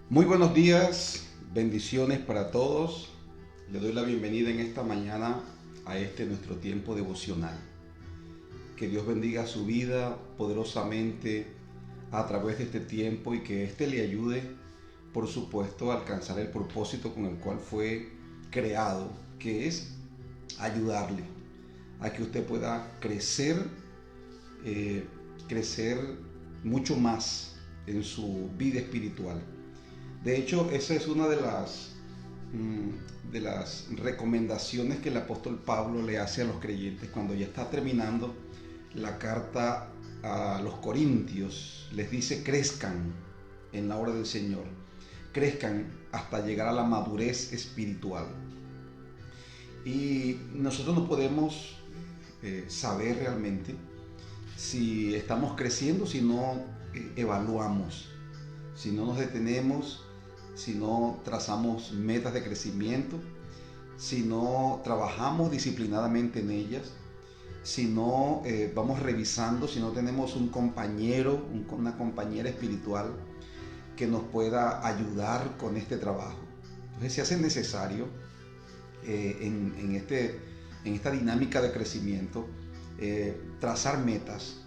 Muy buenos días, bendiciones para todos. Le doy la bienvenida en esta mañana a nuestro tiempo devocional. Que Dios bendiga su vida poderosamente a través de este tiempo y que le ayude, por supuesto, a alcanzar el propósito con el cual fue creado, que es ayudarle a que usted pueda crecer mucho más en su vida espiritual. De hecho, esa es una de las recomendaciones que el apóstol Pablo le hace a los creyentes cuando ya está terminando la carta a los Corintios. Les dice: crezcan en la obra del Señor, crezcan hasta llegar a la madurez espiritual. Y nosotros no podemos saber realmente si estamos creciendo si no evaluamos, si no nos detenemos, si no trazamos metas de crecimiento, si no trabajamos disciplinadamente en ellas, si no vamos revisando, si no tenemos un compañero, una compañera espiritual que nos pueda ayudar con este trabajo. Entonces se hace necesario en esta dinámica de crecimiento trazar metas,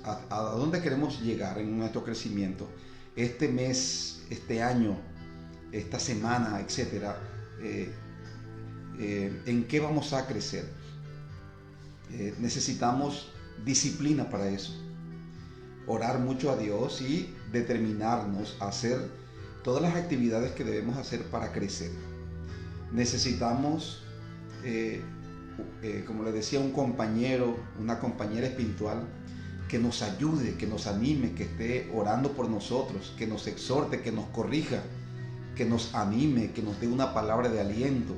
a dónde queremos llegar en nuestro crecimiento. Este mes, este año, esta semana, etcétera, en qué vamos a crecer. Necesitamos disciplina para eso, orar mucho a Dios y determinarnos a hacer todas las actividades que debemos hacer para crecer. Necesitamos, como le decía, un compañero, una compañera espiritual que nos ayude, que nos anime, que esté orando por nosotros, que nos exhorte, que nos corrija, que nos anime, que nos dé una palabra de aliento.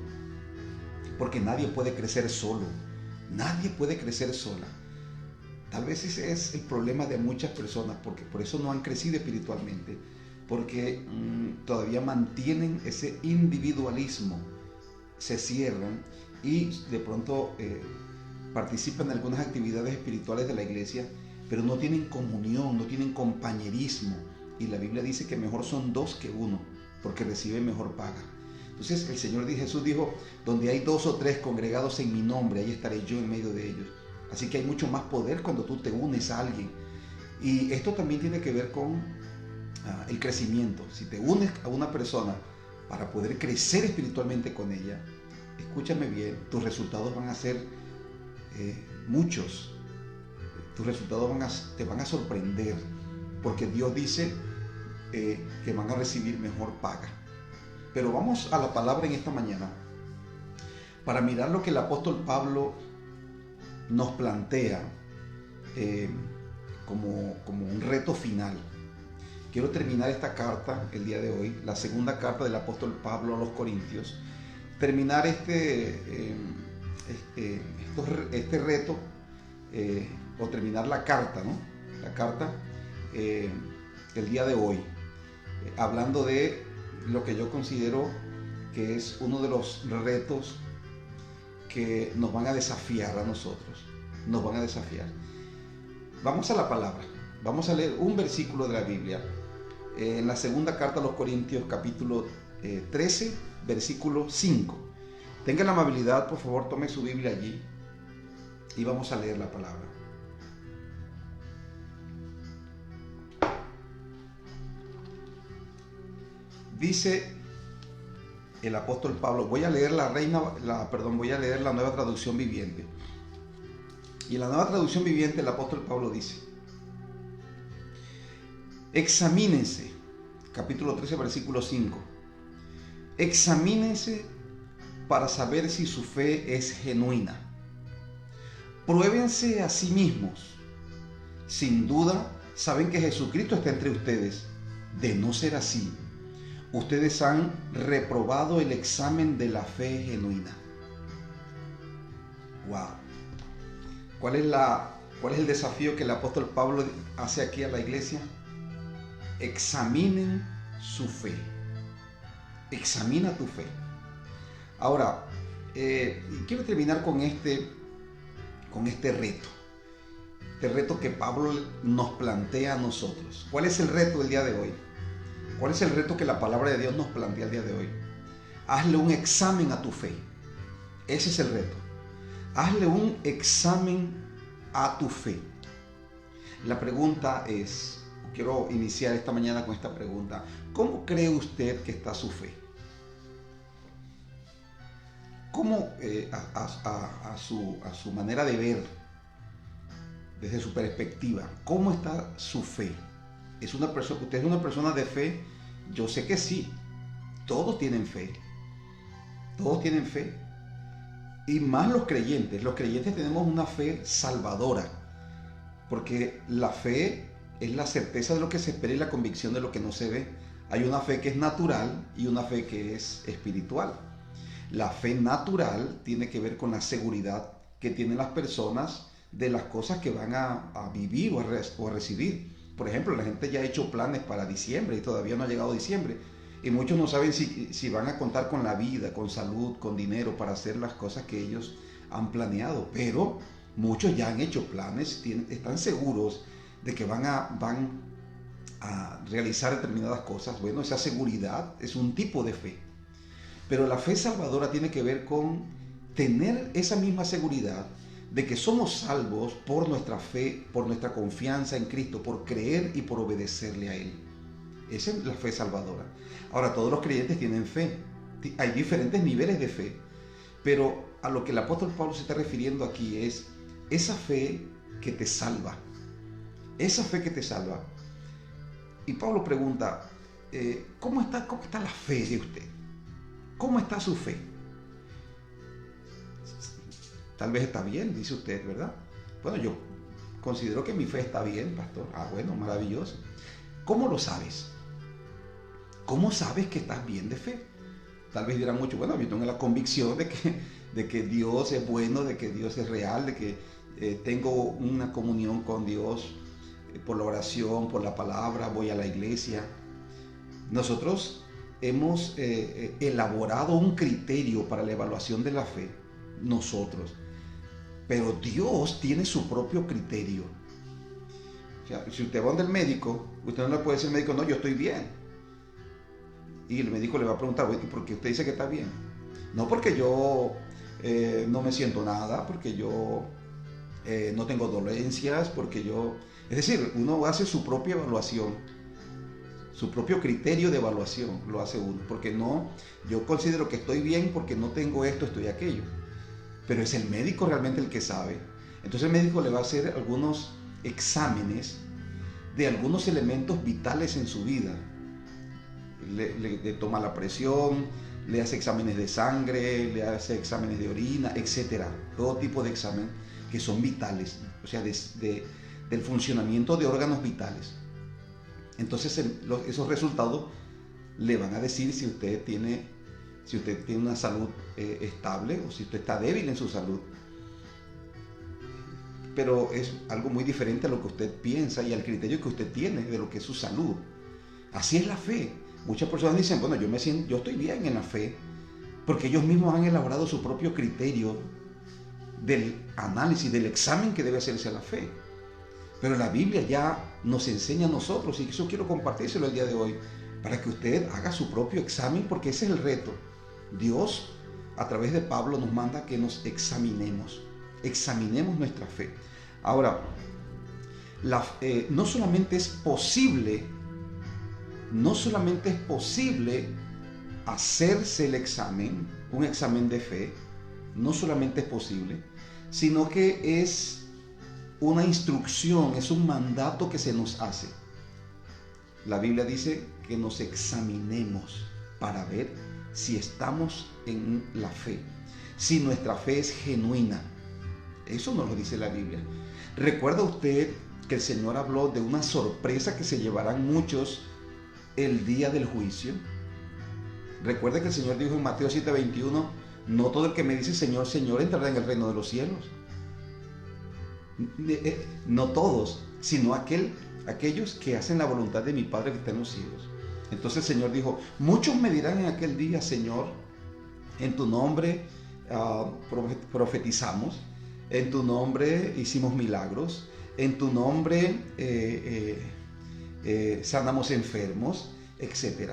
Porque nadie puede crecer solo, nadie puede crecer sola. Tal vez ese es el problema de muchas personas, porque por eso no han crecido espiritualmente, porque todavía mantienen ese individualismo, se cierran y de pronto participan en algunas actividades espirituales de la iglesia, pero no tienen comunión, no tienen compañerismo. Y la Biblia dice que mejor son dos que uno, porque reciben mejor paga. Entonces el Señor Jesús dijo: donde hay 2 o 3 congregados en mi nombre, ahí estaré yo en medio de ellos. Así que hay mucho más poder cuando tú te unes a alguien. Y esto también tiene que ver con el crecimiento. Si te unes a una persona para poder crecer espiritualmente con ella, escúchame bien, tus resultados van a ser muchos. Tus resultados te van a sorprender, porque Dios dice que van a recibir mejor paga. Pero vamos a la palabra en esta mañana para mirar lo que el apóstol Pablo nos plantea como un reto final. Quiero terminar esta carta el día de hoy, la segunda carta del apóstol Pablo a los Corintios, terminar este reto, o terminar la carta, ¿no? La carta el día de hoy, hablando de lo que yo considero que es uno de los retos que nos van a desafiar a nosotros, nos van a desafiar. Vamos a la palabra, vamos a leer un versículo de la Biblia, en la segunda carta a los Corintios, capítulo 13, versículo 5. Tenga la amabilidad, por favor, tome su Biblia allí y vamos a leer la palabra. Dice el apóstol Pablo, voy a leer la Nueva Traducción Viviente. Y en la Nueva Traducción Viviente el apóstol Pablo dice: examínense, capítulo 13, versículo 5. Examínense para saber si su fe es genuina. Pruébense a sí mismos. Sin duda, saben que Jesucristo está entre ustedes. De no ser así, ustedes han reprobado el examen de la fe genuina. Wow. ¿Cuál es el desafío que el apóstol Pablo hace aquí a la iglesia? Examinen su fe. Examina tu fe. Ahora, quiero terminar con este reto que Pablo nos plantea a nosotros. ¿Cuál es el reto del día de hoy? ¿Cuál es el reto que la palabra de Dios nos plantea el día de hoy? Hazle un examen a tu fe. Ese es el reto. Hazle un examen a tu fe. La pregunta es, quiero iniciar esta mañana con esta pregunta. ¿Cómo cree usted que está su fe? ¿Cómo a su manera de ver, desde su perspectiva, cómo está su fe? ¿Usted es una persona de fe? Yo sé que sí. Todos tienen fe. Todos tienen fe. Y más los creyentes. Los creyentes tenemos una fe salvadora. Porque la fe es la certeza de lo que se espera y la convicción de lo que no se ve. Hay una fe que es natural y una fe que es espiritual. La fe natural tiene que ver con la seguridad que tienen las personas de las cosas que van a vivir o a recibir. Por ejemplo, la gente ya ha hecho planes para diciembre y todavía no ha llegado diciembre. Y muchos no saben si van a contar con la vida, con salud, con dinero para hacer las cosas que ellos han planeado. Pero muchos ya han hecho planes, están seguros de que van a realizar determinadas cosas. Bueno, esa seguridad es un tipo de fe. Pero la fe salvadora tiene que ver con tener esa misma seguridad de que somos salvos por nuestra fe, por nuestra confianza en Cristo, por creer y por obedecerle a Él. Esa es la fe salvadora. Ahora, todos los creyentes tienen fe. Hay diferentes niveles de fe. Pero a lo que el apóstol Pablo se está refiriendo aquí es esa fe que te salva. Esa fe que te salva. Y Pablo pregunta, ¿cómo está la fe de usted? ¿Cómo está su fe? Tal vez está bien, dice usted, ¿verdad? Bueno, yo considero que mi fe está bien, pastor. Bueno, maravilloso. ¿Cómo lo sabes? ¿Cómo sabes que estás bien de fe? Tal vez dirán mucho, bueno, yo tengo la convicción de que Dios es bueno, de que Dios es real, de que tengo una comunión con Dios por la oración, por la palabra, voy a la iglesia. Nosotros hemos elaborado un criterio para la evaluación de la fe, nosotros. Pero Dios tiene su propio criterio. O sea, si usted va donde el médico, usted no le puede decir al médico, no, yo estoy bien. Y el médico le va a preguntar, ¿por qué usted dice que está bien? No, porque yo no me siento nada, porque yo no tengo dolencias, porque yo... Es decir, uno hace su propia evaluación, su propio criterio de evaluación lo hace uno. Porque no, yo considero que estoy bien porque no tengo esto, estoy aquello. Pero es el médico realmente el que sabe. Entonces el médico le va a hacer algunos exámenes de algunos elementos vitales en su vida. Le toma la presión, le hace exámenes de sangre, le hace exámenes de orina, etc. Todo tipo de examen que son vitales, o sea, del funcionamiento de órganos vitales. Entonces esos resultados le van a decir si usted tiene una salud estable o si usted está débil en su salud. Pero es algo muy diferente a lo que usted piensa y al criterio que usted tiene de lo que es su salud. Así es la fe. Muchas personas dicen, bueno, yo estoy bien en la fe, porque ellos mismos han elaborado su propio criterio del análisis, del examen que debe hacerse a la fe. Pero la Biblia ya nos enseña a nosotros, y eso quiero compartírselo el día de hoy, para que usted haga su propio examen, porque ese es el reto. Dios, a través de Pablo, nos manda que nos examinemos nuestra fe. Ahora, no solamente es posible hacerse el examen, un examen de fe, no solamente es posible, sino que es una instrucción, es un mandato que se nos hace. La Biblia dice que nos examinemos para ver si estamos en la fe, si nuestra fe es genuina. Eso nos lo dice la Biblia. ¿Recuerda usted que el Señor habló de una sorpresa que se llevarán muchos el día del juicio? Recuerda que el Señor dijo en Mateo 7:21, no todo el que me dice Señor, Señor entrará en el reino de los cielos. No todos, sino aquellos que hacen la voluntad de mi Padre que está en los cielos. Entonces el Señor dijo, muchos me dirán en aquel día, Señor, en tu nombre profetizamos, en tu nombre hicimos milagros, en tu nombre sanamos enfermos, etc.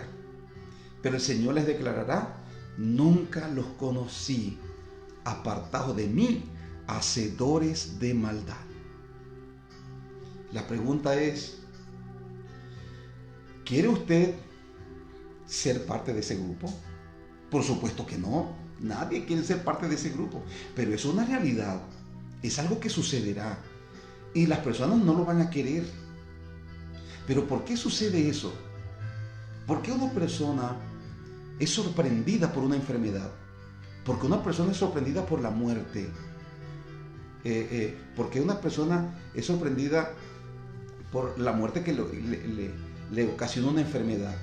Pero el Señor les declarará: nunca los conocí, apartados de mí, hacedores de maldad. La pregunta es: ¿quiere usted ser parte de ese grupo? Por supuesto que no. Nadie quiere ser parte de ese grupo. Pero es una realidad. Es algo que sucederá. Y las personas no lo van a querer. Pero ¿por qué sucede eso? ¿Por qué una persona es sorprendida por una enfermedad? Porque una persona es sorprendida por la muerte. Porque una persona es sorprendida por la muerte que le ocasiona una enfermedad.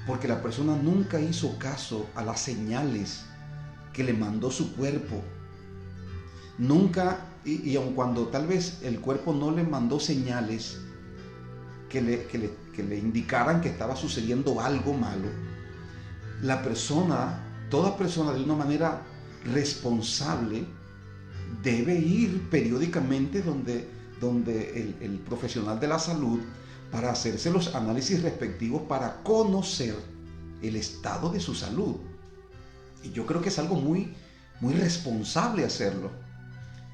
Porque la persona nunca hizo caso a las señales que le mandó su cuerpo. Nunca, y aun cuando tal vez el cuerpo no le mandó señales que le indicaran que estaba sucediendo algo malo, la persona, toda persona de una manera responsable, debe ir periódicamente donde el profesional de la salud para hacerse los análisis respectivos para conocer el estado de su salud. Y yo creo que es algo muy, muy responsable hacerlo.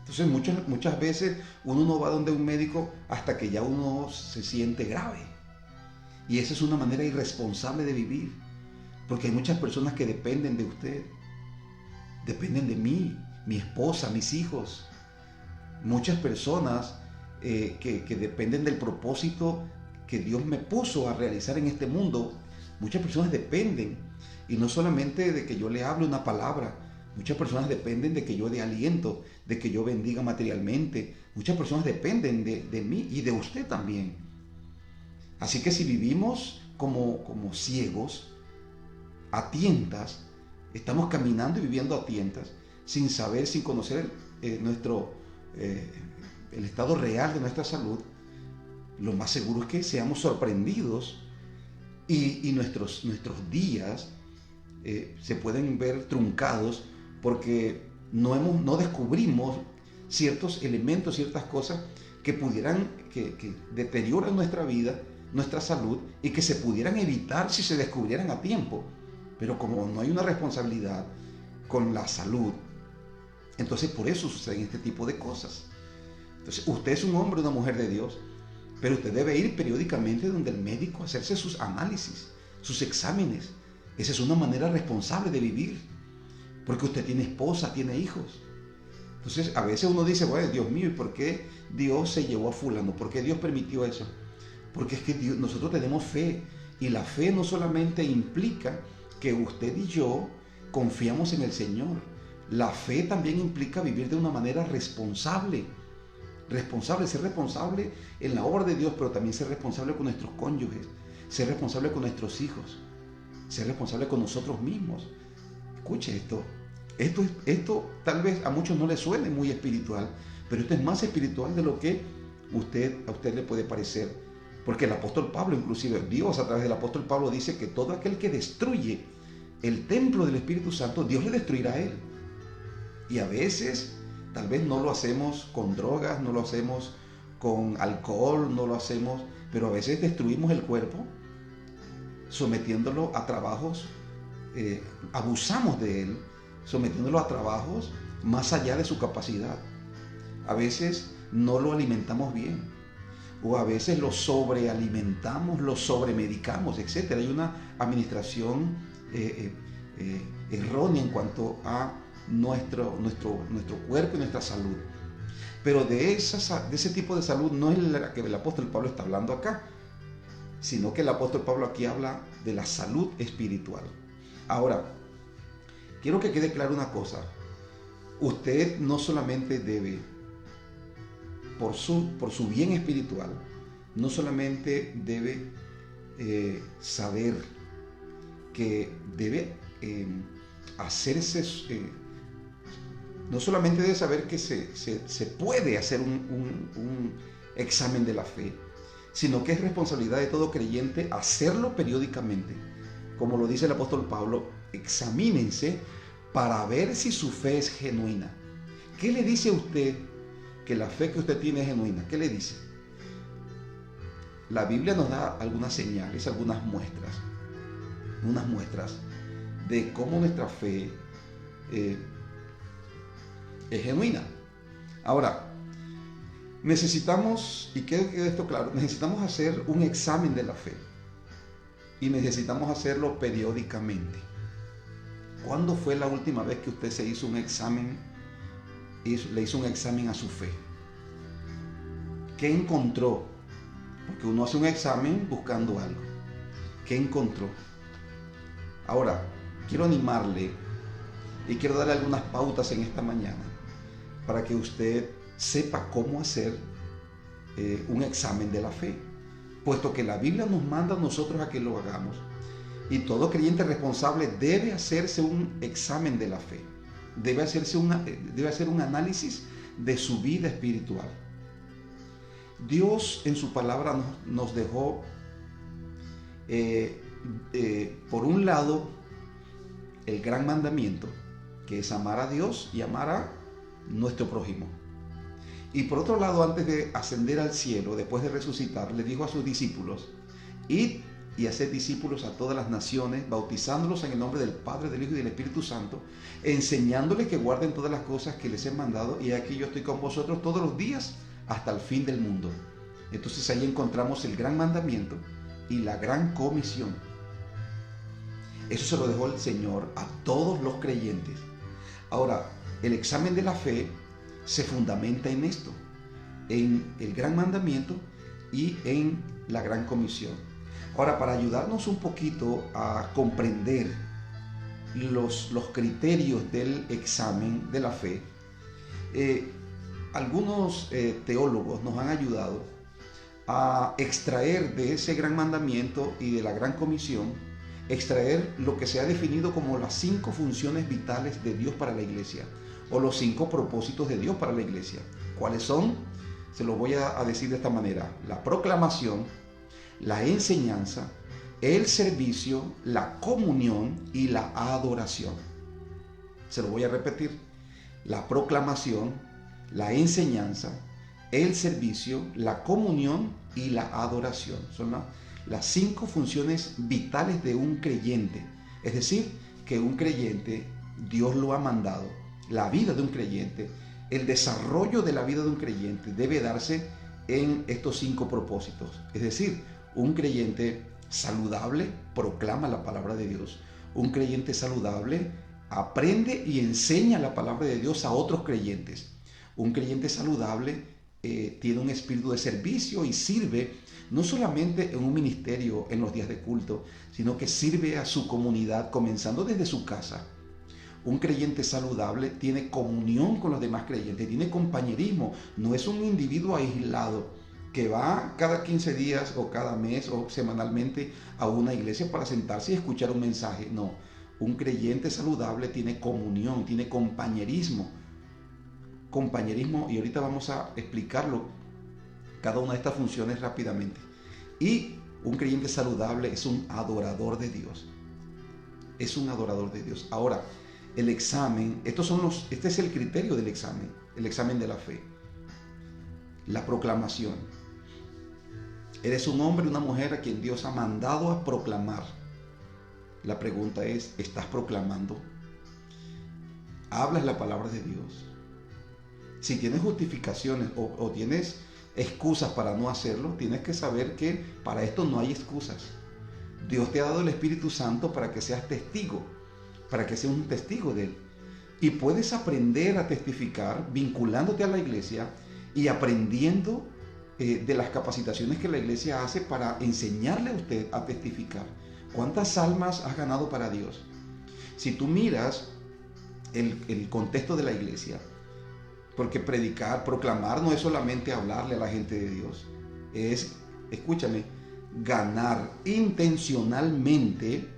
Entonces muchas veces uno no va donde un médico hasta que ya uno se siente grave. Y esa es una manera irresponsable de vivir. Porque hay muchas personas que dependen de usted. Dependen de mí, mi esposa, mis hijos. Muchas personas que dependen del propósito que Dios me puso a realizar en este mundo. Muchas personas dependen, y no solamente de que yo le hable una palabra, muchas personas dependen de que yo dé aliento, de que yo bendiga materialmente. Muchas personas dependen de mí y de usted también. Así que si vivimos como ciegos, a tientas, estamos caminando y viviendo a tientas, sin saber, sin conocer el estado real de nuestra salud, lo más seguro es que seamos sorprendidos y nuestros días se pueden ver truncados porque no descubrimos ciertos elementos, ciertas cosas que deterioran nuestra vida, nuestra salud, y que se pudieran evitar si se descubrieran a tiempo. Pero como no hay una responsabilidad con la salud, entonces por eso suceden este tipo de cosas. Entonces usted es un hombre o una mujer de Dios, pero usted debe ir periódicamente donde el médico a hacerse sus análisis, sus exámenes. Esa es una manera responsable de vivir, porque usted tiene esposa, tiene hijos. Entonces a veces uno dice: bueno, Dios mío, ¿y por qué Dios se llevó a fulano? ¿Por qué Dios permitió eso? Porque es que nosotros tenemos fe, y la fe no solamente implica que usted y yo confiamos en el Señor. La fe también implica vivir de una manera responsable. Ser responsable en la obra de Dios, pero también ser responsable con nuestros cónyuges, ser responsable con nuestros hijos, ser responsable con nosotros mismos. Escuche esto. Esto tal vez a muchos no les suene muy espiritual, pero esto es más espiritual de lo que a usted le puede parecer. Porque el apóstol Pablo, inclusive Dios a través del apóstol Pablo, dice que todo aquel que destruye el templo del Espíritu Santo, Dios le destruirá a él. Y a veces tal vez no lo hacemos con drogas, no lo hacemos con alcohol, no lo hacemos, pero a veces destruimos el cuerpo sometiéndolo a trabajos, abusamos de él, sometiéndolo a trabajos más allá de su capacidad. A veces no lo alimentamos bien, o a veces lo sobrealimentamos, lo sobremedicamos, etc. Hay una administración errónea en cuanto a nuestro cuerpo y nuestra salud. Pero de ese tipo de salud no es la que el apóstol Pablo está hablando acá, sino que el apóstol Pablo aquí habla de la salud espiritual. Ahora, quiero que quede claro una cosa: usted no solamente debe, por su bien espiritual, no solamente debe saber que debe hacerse, no solamente debe saber que se puede hacer un examen de la fe, sino que es responsabilidad de todo creyente hacerlo periódicamente. Como lo dice el apóstol Pablo: examínense para ver si su fe es genuina. ¿Qué le dice a usted que la fe que usted tiene es genuina? ¿Qué le dice? la Biblia nos da algunas señales, unas muestras de cómo nuestra fe es genuina. Ahora, necesitamos, y quiero que quede esto claro, necesitamos hacer un examen de la fe y necesitamos hacerlo periódicamente. ¿Cuándo fue la última vez que usted se hizo un examen, le hizo un examen a su fe? ¿Qué encontró? Porque uno hace un examen buscando algo. ¿Qué encontró? Ahora, quiero animarle y quiero darle algunas pautas en esta mañana para que usted sepa cómo hacer un examen de la fe, puesto que la Biblia nos manda a nosotros a que lo hagamos. Y todo creyente responsable debe hacerse un examen de la fe, debe hacer un análisis de su vida espiritual. Dios en su palabra nos dejó, por un lado, el gran mandamiento, que es amar a Dios y amar a nuestro prójimo. Y por otro lado, antes de ascender al cielo, después de resucitar, le dijo a sus discípulos: id y haced discípulos a todas las naciones, bautizándolos en el nombre del Padre, del Hijo y del Espíritu Santo, enseñándoles que guarden todas las cosas que les he mandado, y aquí yo estoy con vosotros todos los días hasta el fin del mundo. Entonces ahí encontramos el gran mandamiento y la gran comisión. Eso se lo dejó el Señor a todos los creyentes. Ahora, el examen de la fe se fundamenta en esto, en el gran mandamiento y en la gran comisión. Ahora, para ayudarnos un poquito a comprender los criterios del examen de la fe, algunos teólogos nos han ayudado a extraer de ese gran mandamiento y de la gran comisión, extraer lo que se ha definido como las 5 funciones vitales de Dios para la iglesia, o los 5 propósitos de Dios para la iglesia. ¿Cuáles son? Se los voy a decir de esta manera: la proclamación, la enseñanza, el servicio, la comunión y la adoración. Se lo voy a repetir: la proclamación, la enseñanza, el servicio, la comunión y la adoración. Son las 5 funciones vitales de un creyente. Es decir, que un creyente, Dios lo ha mandado. La vida de un creyente, el desarrollo de la vida de un creyente debe darse en estos 5 propósitos. Es decir, un creyente saludable proclama la palabra de Dios. Un creyente saludable aprende y enseña la palabra de Dios a otros creyentes. Un creyente saludable tiene un espíritu de servicio y sirve no solamente en un ministerio en los días de culto, sino que sirve a su comunidad comenzando desde su casa. Un creyente saludable tiene comunión con los demás creyentes, tiene compañerismo, no es un individuo aislado que va cada 15 días o cada mes o semanalmente a una iglesia para sentarse y escuchar un mensaje. No, un creyente saludable tiene comunión, tiene compañerismo, y ahorita vamos a explicarlo, cada una de estas funciones rápidamente. Y un creyente saludable es un adorador de Dios, Ahora, el examen, este es el criterio del examen, el examen de la fe. La proclamación. Eres un hombre o una mujer a quien Dios ha mandado a proclamar. La pregunta es: ¿estás proclamando? ¿Hablas la palabra de Dios? Si tienes justificaciones o tienes excusas para no hacerlo, tienes que saber que para esto no hay excusas. Dios te ha dado el Espíritu Santo para que seas testigo, para que seas un testigo de Él. Y puedes aprender a testificar vinculándote a la iglesia y aprendiendo de las capacitaciones que la iglesia hace para enseñarle a usted a testificar. ¿Cuántas almas has ganado para Dios? Si tú miras el contexto de la iglesia, porque predicar, proclamar no es solamente hablarle a la gente de Dios, es, escúchame, ganar intencionalmente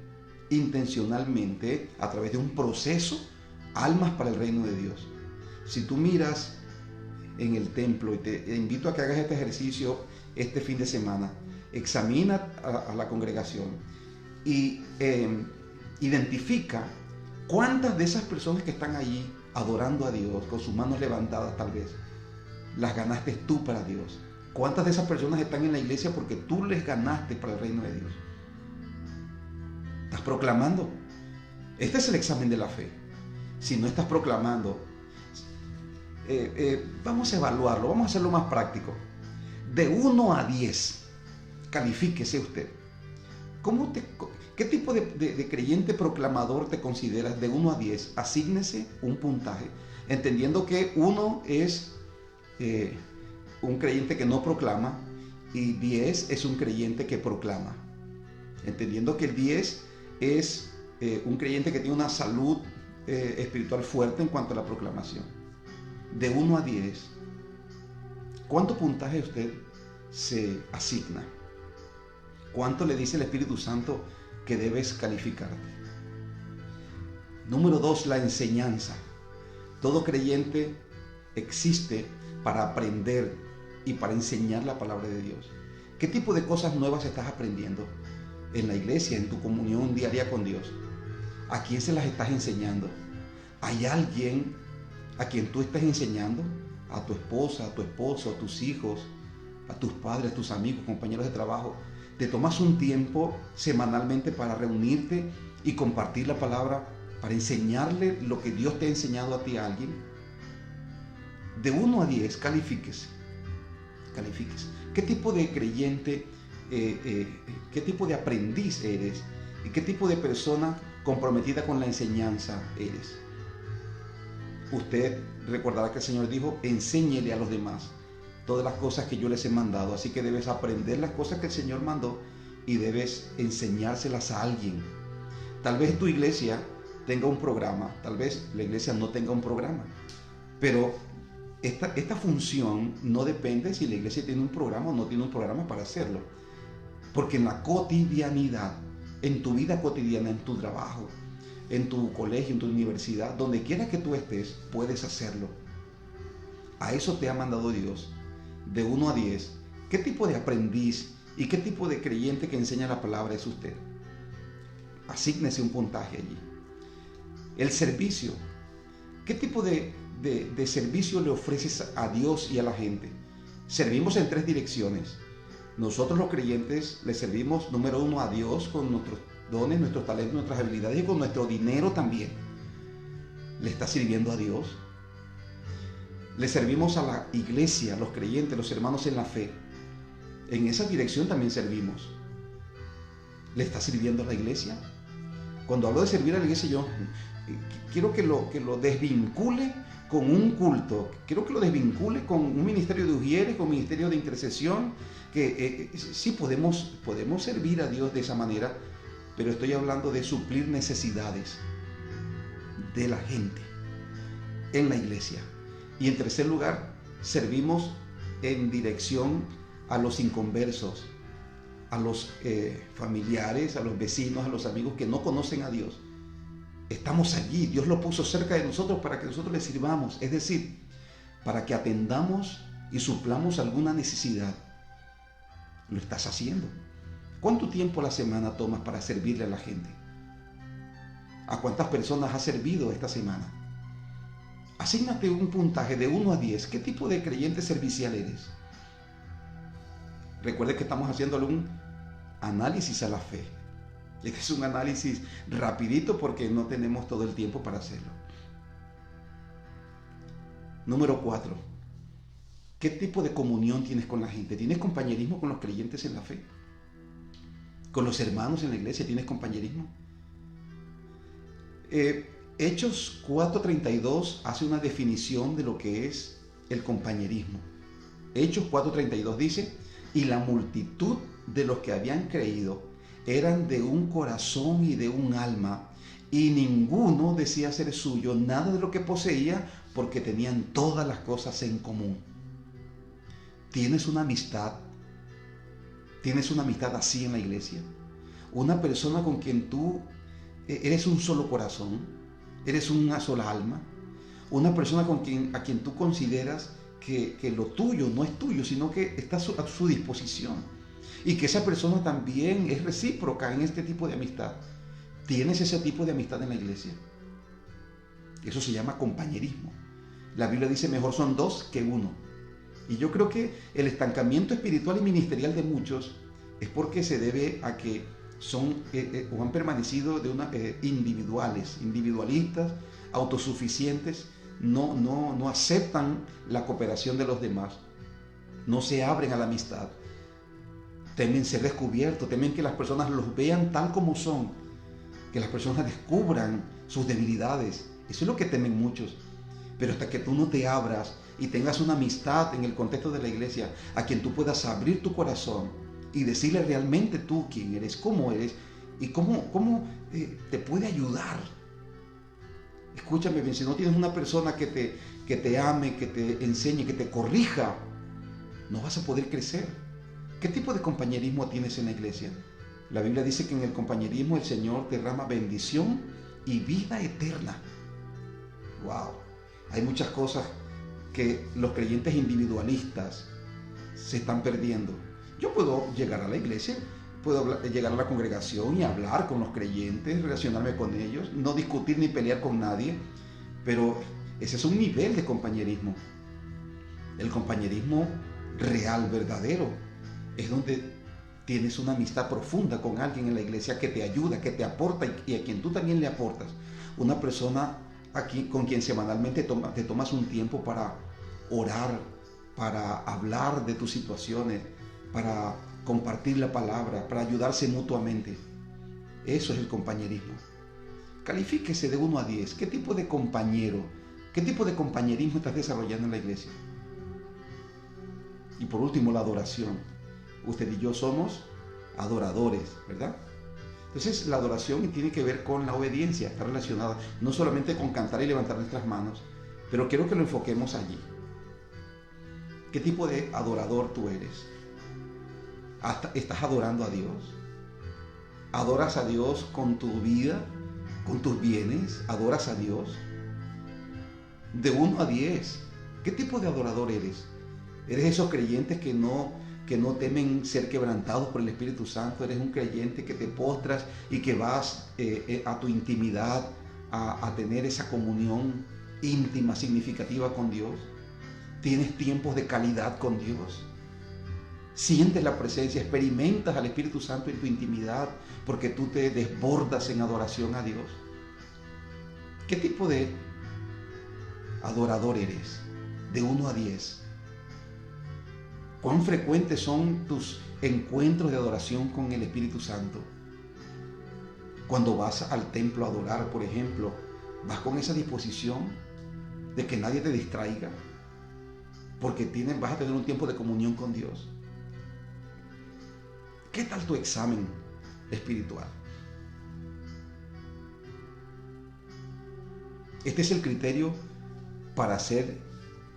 a través de un proceso almas para el reino de Dios. Si tú miras en el templo, y te invito a que hagas este ejercicio este fin de semana, examina a la congregación y identifica cuántas de esas personas que están allí adorando a Dios con sus manos levantadas, tal vez las ganaste tú para Dios. ¿Cuántas de esas personas están en la iglesia porque tú les ganaste para el reino de Dios? ¿Estás proclamando? Este es el examen de la fe. Si no estás proclamando, vamos a evaluarlo, vamos a hacerlo más práctico. De 1 a 10, califíquese usted. ¿Qué tipo de creyente proclamador te consideras de 1 a 10? Asígnese un puntaje, entendiendo que 1 es un creyente que no proclama y 10 es un creyente que proclama. Entendiendo que el 10 es un creyente que tiene una salud espiritual fuerte en cuanto a la proclamación. De 1 a 10, ¿cuánto puntaje usted se asigna? ¿Cuánto le dice el Espíritu Santo que debes calificarte? Número 2, la enseñanza. Todo creyente existe para aprender y para enseñar la palabra de Dios. ¿Qué tipo de cosas nuevas estás aprendiendo en la iglesia, en tu comunión diaria con Dios? ¿A quién se las estás enseñando? ¿Hay alguien a quien tú estás enseñando? ¿A tu esposa, a tu esposo, a tus hijos, a tus padres, a tus amigos, compañeros de trabajo? ¿Te tomas un tiempo semanalmente para reunirte y compartir la palabra, para enseñarle lo que Dios te ha enseñado a ti a alguien? De 1 a 10, califíquese. ¿Qué tipo de creyente, qué tipo de aprendiz eres? ¿Y qué tipo de persona comprometida con la enseñanza eres? Usted recordará que el Señor dijo, enséñele a los demás todas las cosas que yo les he mandado. Así que debes aprender las cosas que el Señor mandó y debes enseñárselas a alguien. Tal vez tu iglesia tenga un programa, tal vez la iglesia no tenga un programa, pero esta función no depende si la iglesia tiene un programa o no tiene un programa para hacerlo. Porque en la cotidianidad, en tu vida cotidiana, en tu trabajo, en tu colegio, en tu universidad, donde quiera que tú estés, puedes hacerlo. A eso te ha mandado Dios. De 1 a 10, ¿qué tipo de aprendiz y qué tipo de creyente que enseña la palabra es usted? Asígnese un puntaje allí. El servicio. ¿Qué tipo de servicio le ofreces a Dios y a la gente? Servimos en 3 direcciones. Nosotros los creyentes le servimos, número 1, a Dios con nuestros dones, nuestros talentos, nuestras habilidades y con nuestro dinero también. ¿Le está sirviendo a Dios? Le servimos a la iglesia, los creyentes, los hermanos en la fe. En esa dirección también servimos. ¿Le está sirviendo a la iglesia? Cuando hablo de servir a la iglesia, yo quiero que lo desvincule con un culto. Quiero que lo desvincule con un ministerio de ujieres, con un ministerio de intercesión. Que sí podemos servir a Dios de esa manera, pero estoy hablando de suplir necesidades de la gente en la iglesia. Y en tercer lugar, servimos en dirección a los inconversos, a los familiares, a los vecinos, a los amigos que no conocen a Dios. Estamos allí, Dios lo puso cerca de nosotros para que nosotros le sirvamos, es decir, para que atendamos y suplamos alguna necesidad. Lo estás haciendo. ¿Cuánto tiempo a la semana tomas para servirle a la gente? ¿A cuántas personas has servido esta semana? Asígnate un puntaje de 1 a 10. ¿Qué tipo de creyente servicial eres? Recuerde que estamos haciéndole un análisis a la fe. Este es un análisis rapidito porque no tenemos todo el tiempo para hacerlo. Número 4. ¿Qué tipo de comunión tienes con la gente? ¿Tienes compañerismo con los creyentes en la fe? ¿Con los hermanos en la iglesia tienes compañerismo? Hechos 4:32 hace una definición de lo que es el compañerismo. Hechos 4:32 dice, y la multitud de los que habían creído eran de un corazón y de un alma, y ninguno decía ser suyo nada de lo que poseía, porque tenían todas las cosas en común. ¿Tienes una amistad? ¿Tienes una amistad así en la iglesia? Una persona con quien tú eres un solo corazón, eres una sola alma. Una persona a quien tú consideras que lo tuyo no es tuyo, sino que está a su disposición. Y que esa persona también es recíproca en este tipo de amistad. ¿Tienes ese tipo de amistad en la iglesia? Eso se llama compañerismo. La Biblia dice, mejor son 2 que 1. Y yo creo que el estancamiento espiritual y ministerial de muchos es porque se debe a que son o han permanecido individualistas, autosuficientes, no aceptan la cooperación de los demás, no se abren a la amistad, temen ser descubiertos, temen que las personas los vean tal como son, que las personas descubran sus debilidades. Eso es lo que temen muchos. Pero hasta que tú no te abras y tengas una amistad en el contexto de la iglesia, a quien tú puedas abrir tu corazón y decirle realmente tú quién eres, cómo eres y cómo te puede ayudar. Escúchame bien, si no tienes una persona que te ame, que te enseñe, que te corrija, no vas a poder crecer. ¿Qué tipo de compañerismo tienes en la iglesia? La Biblia dice que en el compañerismo el Señor derrama bendición y vida eterna. ¡Wow! Hay muchas cosas que los creyentes individualistas se están perdiendo. Yo puedo llegar a la iglesia, puedo llegar a la congregación y hablar con los creyentes, relacionarme con ellos, no discutir ni pelear con nadie, pero ese es un nivel de compañerismo. El compañerismo real, verdadero, es donde tienes una amistad profunda con alguien en la iglesia que te ayuda, que te aporta y a quien tú también le aportas. Una persona aquí con quien semanalmente te tomas un tiempo para orar, para hablar de tus situaciones, para compartir la palabra, para ayudarse mutuamente. Eso es el compañerismo. Califíquese de 1 a 10. ¿Qué tipo de compañero, qué tipo de compañerismo estás desarrollando en la iglesia? Y por último, la adoración. Usted y yo somos adoradores, ¿verdad? Entonces la adoración tiene que ver con la obediencia, está relacionada no solamente con cantar y levantar nuestras manos, pero quiero que lo enfoquemos allí. ¿Qué tipo de adorador tú eres? ¿Estás adorando a Dios? ¿Adoras a Dios con tu vida, con tus bienes? ¿Adoras a Dios? De 1 a 10, ¿qué tipo de adorador eres? ¿Eres esos creyentes que no temen ser quebrantados por el Espíritu Santo? ¿Eres un creyente que te postras y que vas a tu intimidad a tener esa comunión íntima, significativa con Dios? ¿Tienes tiempos de calidad con Dios? ¿Sientes la presencia? ¿Experimentas al Espíritu Santo en tu intimidad porque tú te desbordas en adoración a Dios? ¿Qué tipo de adorador eres? De 1 a 10. ¿Cuán frecuentes son tus encuentros de adoración con el Espíritu Santo? Cuando vas al templo a adorar, por ejemplo, ¿vas con esa disposición de que nadie te distraiga? Porque vas a tener un tiempo de comunión con Dios. ¿Qué tal tu examen espiritual? Este es el criterio para hacer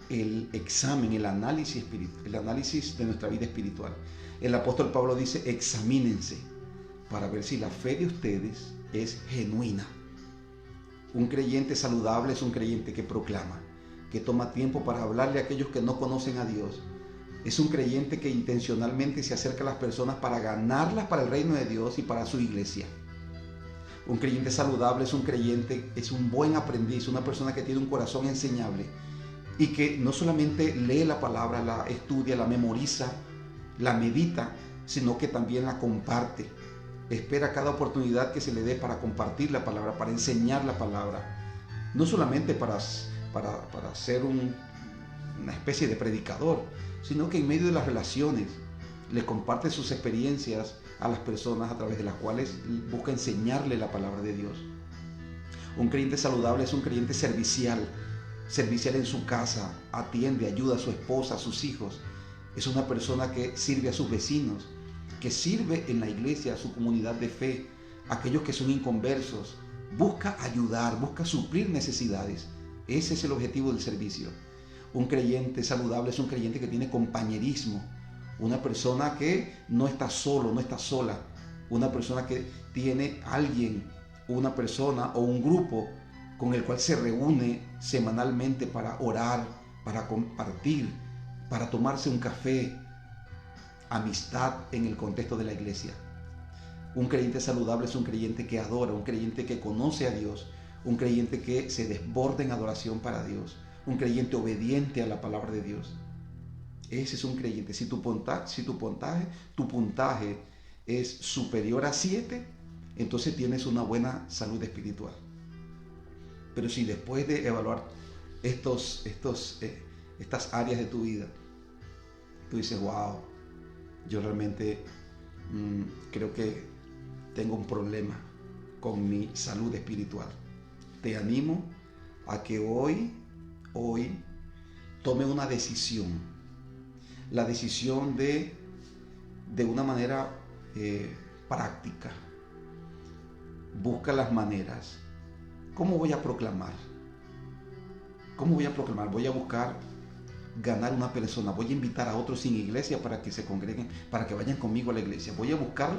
el examen, el análisis de nuestra vida espiritual. El apóstol Pablo dice: examínense para ver si la fe de ustedes es genuina. Un creyente saludable es un creyente que proclama, que toma tiempo para hablarle a aquellos que no conocen a Dios. Es un creyente que intencionalmente se acerca a las personas para ganarlas para el reino de Dios y para su iglesia. Un creyente saludable es un buen aprendiz, una persona que tiene un corazón enseñable y que no solamente lee la palabra, la estudia, la memoriza, la medita, sino que también la comparte. Espera cada oportunidad que se le dé para compartir la palabra, para enseñar la palabra. No solamente para ser una especie de predicador, sino que en medio de las relaciones le comparte sus experiencias a las personas a través de las cuales busca enseñarle la palabra de Dios. Un creyente saludable es un creyente servicial en su casa, atiende, ayuda a su esposa, a sus hijos. Es una persona que sirve a sus vecinos, que sirve en la iglesia, a su comunidad de fe, a aquellos que son inconversos. Busca ayudar, busca suplir necesidades. Ese es el objetivo del servicio. Un creyente saludable es un creyente que tiene compañerismo, una persona que no está solo, no está sola, una persona que tiene alguien, una persona o un grupo con el cual se reúne semanalmente para orar, para compartir, para tomarse un café. Amistad en el contexto de la iglesia. Un creyente saludable es un creyente que adora, un creyente que conoce a Dios, un creyente que se desborda en adoración para Dios, un creyente obediente a la palabra de Dios. Ese es un creyente. Si tu puntaje es superior a 7, entonces tienes una buena salud espiritual. Pero si después de evaluar estas áreas de tu vida, tú dices, wow, yo realmente creo que tengo un problema con mi salud espiritual. Te animo a que hoy tome una decisión. La decisión de una manera práctica. Busca las maneras. ¿Cómo voy a proclamar? ¿Cómo voy a proclamar? Voy a buscar ganar una persona. Voy a invitar a otros sin iglesia para que se congreguen, para que vayan conmigo a la iglesia. Voy a buscar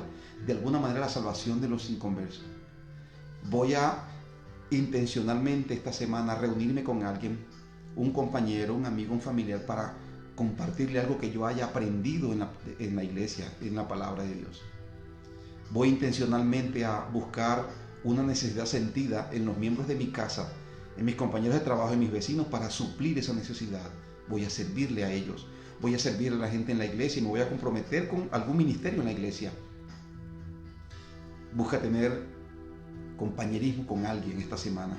de alguna manera la salvación de los inconversos. Voy a intencionalmente esta semana reunirme con alguien, un compañero, un amigo, un familiar, para compartirle algo que yo haya aprendido en la iglesia, en la palabra de Dios. Voy intencionalmente a buscar una necesidad sentida en los miembros de mi casa, en mis compañeros de trabajo, en mis vecinos, para suplir esa necesidad. Voy a servirle a ellos, voy a servir a la gente en la iglesia y me voy a comprometer con algún ministerio en la iglesia. Busca tener compañerismo con alguien esta semana.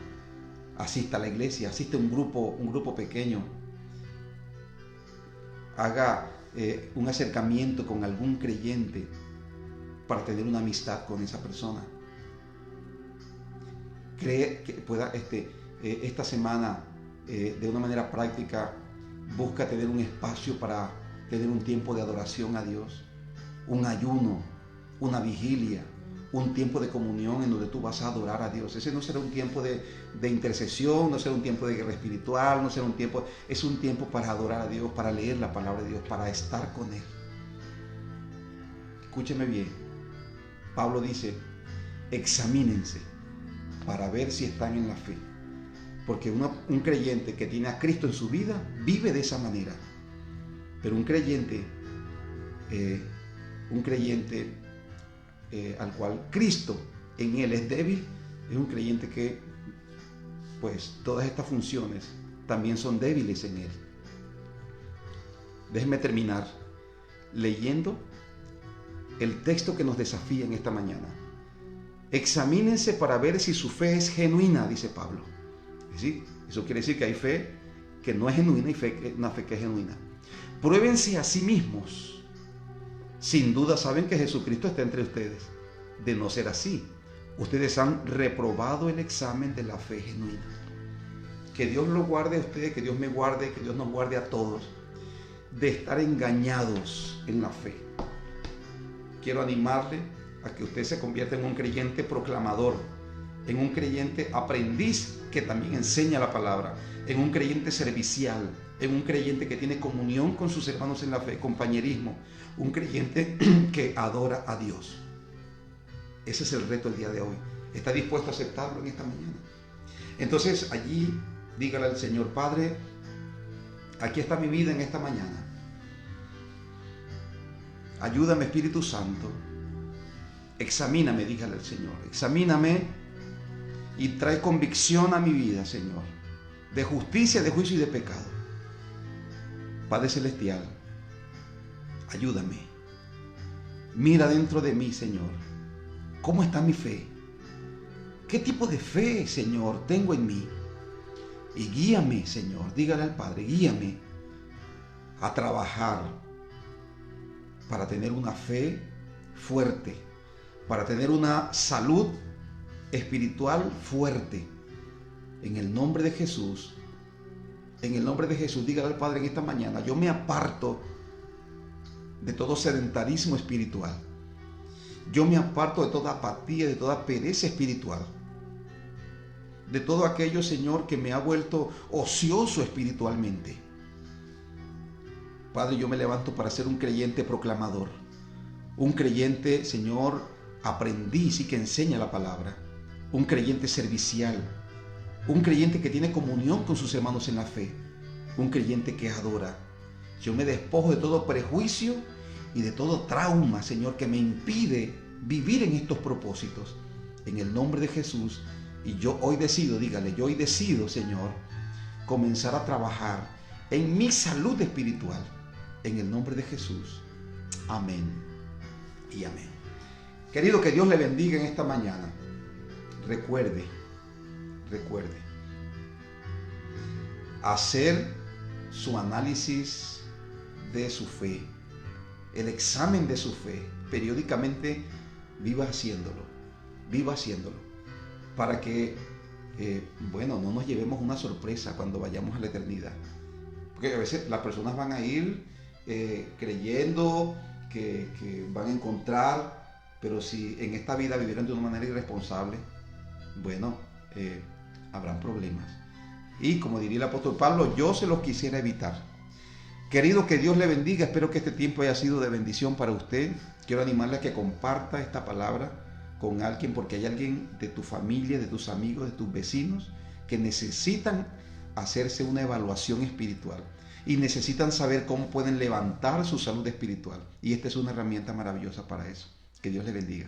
Asista a la iglesia, asiste a un grupo pequeño. Haga un acercamiento con algún creyente para tener una amistad con esa persona. Cree que pueda esta semana de una manera práctica, busca tener un espacio para tener un tiempo de adoración a Dios, un ayuno, una vigilia, un tiempo de comunión en donde tú vas a adorar a Dios. Ese no será un tiempo de intercesión, no será un tiempo de guerra espiritual, no será un tiempo, es un tiempo para adorar a Dios, para leer la palabra de Dios, para estar con Él. Escúcheme bien, Pablo dice, examínense para ver si están en la fe. Porque un creyente que tiene a Cristo en su vida vive de esa manera. Pero un creyente al cual Cristo en él es débil, es un creyente que pues todas estas funciones también son débiles en él. Déjenme terminar leyendo el texto que nos desafía en esta mañana. Examínense para ver si su fe es genuina, dice Pablo. ¿Sí? Eso quiere decir que hay fe que no es genuina y una fe que es genuina. Pruébense a sí mismos. Sin duda saben que Jesucristo está entre ustedes. De no ser así, ustedes han reprobado el examen de la fe genuina. Que Dios lo guarde a ustedes, que Dios me guarde, que Dios nos guarde a todos de estar engañados en la fe. Quiero animarle a que usted se convierta en un creyente proclamador, en un creyente aprendiz que también enseña la palabra, en un creyente servicial, en un creyente que tiene comunión con sus hermanos en la fe, compañerismo, un creyente que adora a Dios. Ese es el reto del día de hoy. ¿Está dispuesto a aceptarlo en esta mañana? Entonces allí dígale al Señor, Padre, aquí está mi vida en esta mañana. Ayúdame, Espíritu Santo. Examíname, dígale al Señor. Examíname y trae convicción a mi vida, Señor, de justicia, de juicio y de pecado. Padre Celestial, ayúdame. Mira dentro de mí, Señor, ¿cómo está mi fe? ¿Qué tipo de fe, Señor, tengo en mí? Y guíame, Señor, dígale al Padre, guíame a trabajar para tener una fe fuerte, para tener una salud espiritual fuerte. En el nombre de Jesús, dígale al Padre en esta mañana, yo me aparto de todo sedentarismo espiritual. Yo me aparto de toda apatía, de toda pereza espiritual. De todo aquello, Señor, que me ha vuelto ocioso espiritualmente. Padre, yo me levanto para ser un creyente proclamador. Un creyente, Señor, aprendiz y que enseña la palabra. Un creyente servicial. Un creyente que tiene comunión con sus hermanos en la fe. Un creyente que adora. Yo me despojo de todo prejuicio y de todo trauma, Señor, que me impide vivir en estos propósitos. En el nombre de Jesús. Y yo hoy decido, dígale, yo hoy decido, Señor, comenzar a trabajar en mi salud espiritual. En el nombre de Jesús. Amén y amén. Querido, que Dios le bendiga en esta mañana. Recuerde, hacer su análisis de su fe, el examen de su fe, periódicamente viva haciéndolo, para que, no nos llevemos una sorpresa cuando vayamos a la eternidad. Porque a veces las personas van a ir creyendo que van a encontrar, pero si en esta vida vivieron de una manera irresponsable, habrán problemas. Y como diría el apóstol Pablo, yo se los quisiera evitar. Querido, que Dios le bendiga. Espero que este tiempo haya sido de bendición para usted. Quiero animarle a que comparta esta palabra con alguien, porque hay alguien de tu familia, de tus amigos, de tus vecinos, que necesitan hacerse una evaluación espiritual y necesitan saber cómo pueden levantar su salud espiritual. Y esta es una herramienta maravillosa para eso. Que Dios le bendiga.